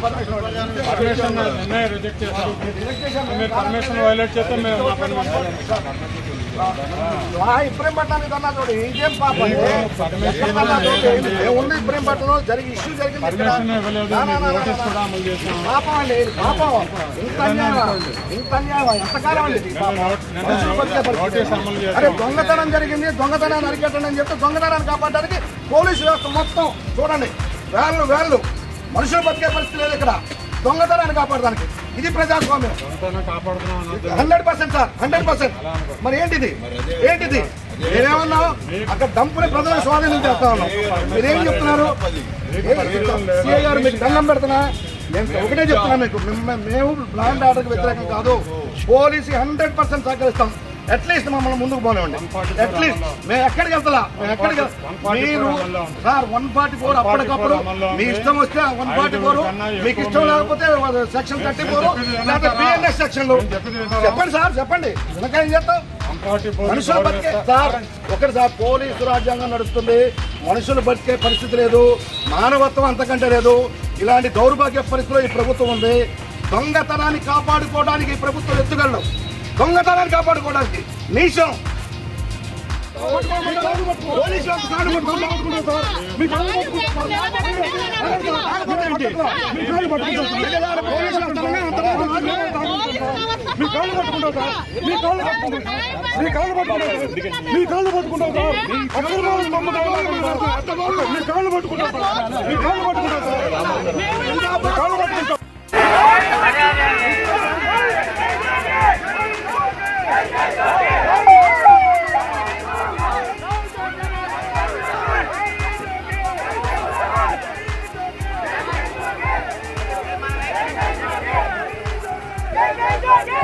Permission reject చేస్తాం. మీరు permission violate చేస్తే మేము ఇప్పుడేం పట్టడానికి అన్నా చూడు ఇంకేం పాపం ఉంది. ఇప్పుడేం పట్టణం జరిగి ఇష్యూ జరిగింది. పాపం అండి, పాపం. ఇంత అన్యాయం ఎంతకాలం అండి. అరే దొంగతనం జరిగింది, దొంగతనాన్ని అరికట్టండి అని చెప్తే దొంగతనాన్ని కాపాడడానికి పోలీసు వ్యవస్థ మొత్తం చూడండి వేళ్ళు మనుషులు బతికే పరిస్థితి లేదు ఇక్కడ. దొంగతనాన్ని కాపాడడానికి ఇది ప్రజాస్వామ్యం. 100% సార్, 100%. మరి ఏంటిది మీరేమన్నా అక్కడ డంపుని ప్రజలకు స్వాధీనం చేస్తా ఉన్నాం. మీరేం చెప్తున్నారు? సీఏ గారు మీకు దండం పెడుతున్నా. నేను ఒకటే చెప్తున్నా మీకు, మేము లా అండ్ ఆర్డర్కి వ్యతిరేకం కాదు. పోలీసు 100% సహకరిస్తాం. అట్లీస్ట్ మమ్మల్ని ముందుకు పోనివ్వండి. అట్లీస్ట్ మేము ఎక్కడికి వెళ్తా మీరు సార్ 144 అప్పటికప్పుడు మీ ఇష్టం వస్తే 144, మీకు ఇష్టం లేకపోతే సెక్షన్ 34 లేకపోతే బిఎన్ఎస్ సెక్షన్లు చెప్పండి సార్, చెప్పండి. వెనక ఏం చేస్తాం? మనుషులు బతికే సార్ ఒకటి సార్, పోలీసు రాజ్యాంగం నడుస్తుంది. మనుషులు బతికే పరిస్థితి లేదు, మానవత్వం అంతకంటే లేదు. ఇలాంటి దౌర్భాగ్య పరిస్థితిలో ఈ ప్రభుత్వం ఉంది. దొంగతనాన్ని కాపాడుకోవడానికి ఈ ప్రభుత్వం ఎత్తుగలడం, దొంగతనాన్ని కాపాడుకోవడానికి నీచం. Go!